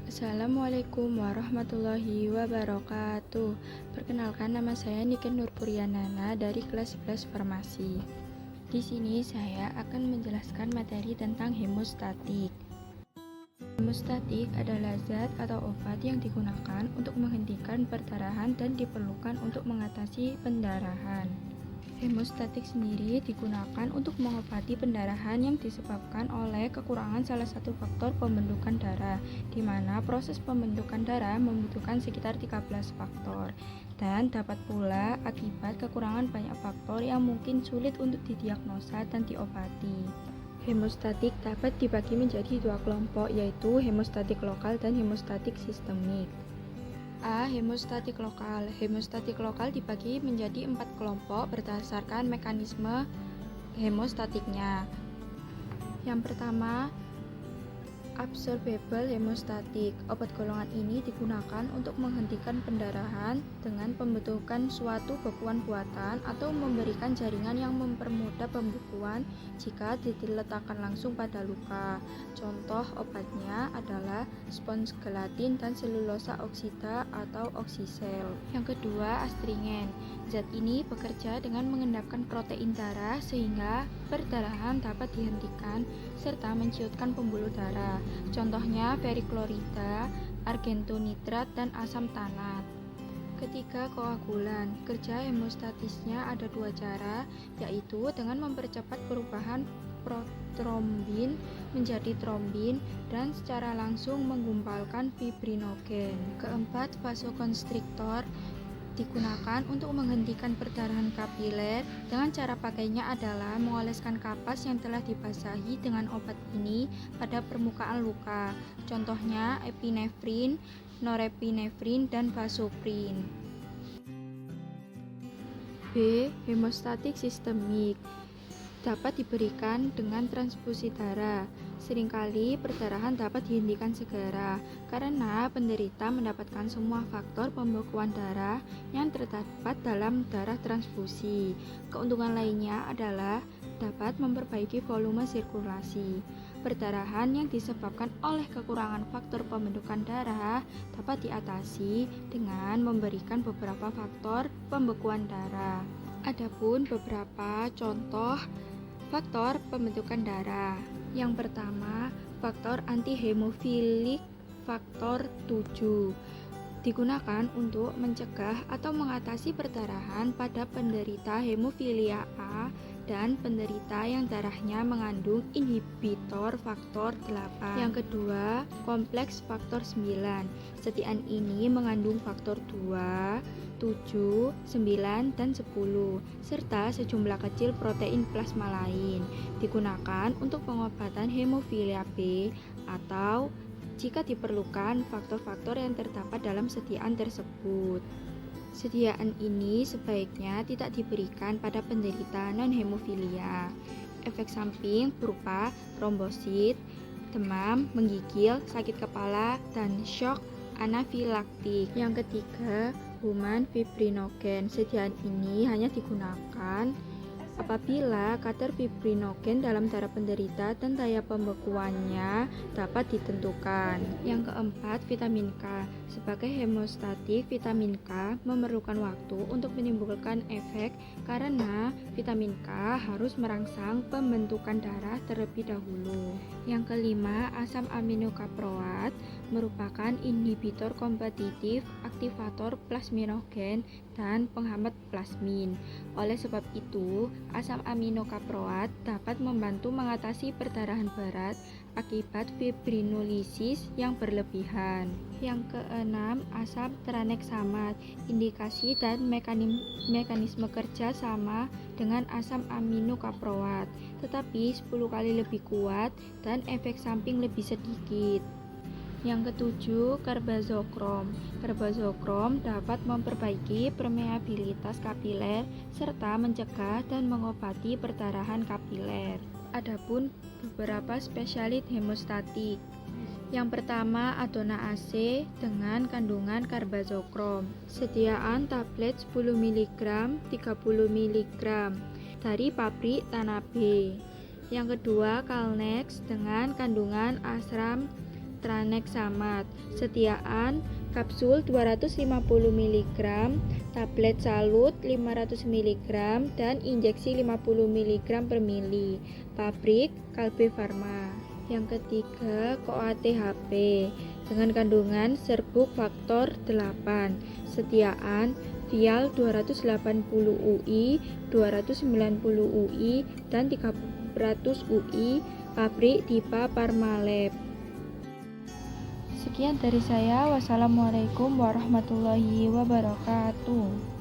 Assalamualaikum warahmatullahi wabarakatuh. Perkenalkan, nama saya Niken Nurpuryanana dari kelas 11 Farmasi. Di sini saya akan menjelaskan materi tentang hemostatik. Hemostatik adalah zat atau obat yang digunakan untuk menghentikan perdarahan dan diperlukan untuk mengatasi pendarahan. Hemostatik sendiri digunakan untuk mengobati pendarahan yang disebabkan oleh kekurangan salah satu faktor pembentukan darah, di mana proses pembentukan darah membutuhkan sekitar 13 faktor, dan dapat pula akibat kekurangan banyak faktor yang mungkin sulit untuk didiagnosa dan diobati. Hemostatik dapat dibagi menjadi dua kelompok, yaitu hemostatik lokal dan hemostatik sistemik. A. Hemostatik lokal. Hemostatik lokal dibagi menjadi 4 kelompok berdasarkan mekanisme hemostatiknya. Yang pertama, absorbable hemostatik. Obat golongan ini digunakan untuk menghentikan pendarahan dengan pembentukan suatu bekuan buatan atau memberikan jaringan yang mempermudah pembekuan jika diletakkan langsung pada luka. Contoh obatnya adalah spons gelatin dan selulosa oksida atau oksisel. Yang kedua, astringen. Zat ini bekerja dengan mengendapkan protein darah sehingga perdarahan dapat dihentikan serta menciutkan pembuluh darah. Contohnya periklorida, argentonitrat, dan asam tanat. Ketiga, koagulan. Kerja hemostatisnya ada dua cara, yaitu dengan mempercepat perubahan protrombin menjadi trombin dan secara langsung menggumpalkan fibrinogen. Keempat, vasokonstriktor digunakan untuk menghentikan perdarahan kapiler. Dengan cara pakainya adalah mengoleskan kapas yang telah dibasahi dengan obat ini pada permukaan luka. Contohnya epinefrin, norepinefrin, dan vasoprin. B. Hemostatik sistemik dapat diberikan dengan transfusi darah. Seringkali perdarahan dapat dihentikan segera karena penderita mendapatkan semua faktor pembekuan darah yang terdapat dalam darah transfusi. Keuntungan lainnya adalah dapat memperbaiki volume sirkulasi. Perdarahan yang disebabkan oleh kekurangan faktor pembentukan darah dapat diatasi dengan memberikan beberapa faktor pembekuan darah. Adapun beberapa contoh faktor pembentukan darah. Yang pertama, faktor antihemofilik faktor 7 digunakan untuk mencegah atau mengatasi perdarahan pada penderita hemofilia A dan penderita yang darahnya mengandung inhibitor faktor 8. Yang kedua, kompleks faktor 9. Setian ini mengandung faktor 2, 7, 9, dan 10, serta sejumlah kecil protein plasma lain. Digunakan untuk pengobatan hemofilia B atau jika diperlukan faktor-faktor yang terdapat dalam sediaan tersebut. Sediaan ini sebaiknya tidak diberikan pada penderita non-hemofilia. Efek samping berupa trombosit, demam, menggigil, sakit kepala, dan shock anafilaktik. Yang ketiga, human fibrinogen. Sediaan ini hanya digunakan apabila kadar fibrinogen dalam darah penderita dan daya pembekuannya dapat ditentukan. Yang keempat, vitamin K. Sebagai hemostatik, vitamin K memerlukan waktu untuk menimbulkan efek karena vitamin K harus merangsang pembentukan darah terlebih dahulu. Yang kelima, asam aminokaproat merupakan inhibitor kompetitif, aktivator plasminogen, dan penghambat plasmin. Oleh sebab itu, asam aminokaproat dapat membantu mengatasi perdarahan berat akibat fibrinolisis yang berlebihan. Yang keenam, asam tranexamat. Indikasi dan mekanisme kerja sama dengan asam aminokaproat, tetapi 10 kali lebih kuat dan efek samping lebih sedikit. Yang ketujuh, karbazokrom. Karbazokrom dapat memperbaiki permeabilitas kapiler serta mencegah dan mengobati perdarahan kapiler. Adapun beberapa spesialit hemostatik. Yang pertama, Adona AC dengan kandungan karbazokrom. Sediaan tablet 10 mg, 30 mg dari pabrik Tanabe. Yang kedua, Calnex dengan kandungan asram Tranex Samat. Setiaan kapsul 250 mg, tablet salut 500 mg, dan injeksi 50 mg per mili. Pabrik Kalbe Farma. Yang ketiga, CoATHP dengan kandungan serbuk faktor 8. Setiaan vial 280 UI, 290 UI, dan 300 UI. Pabrik Dipa Parmalab. Sekian dari saya. Wassalamualaikum warahmatullahi wabarakatuh.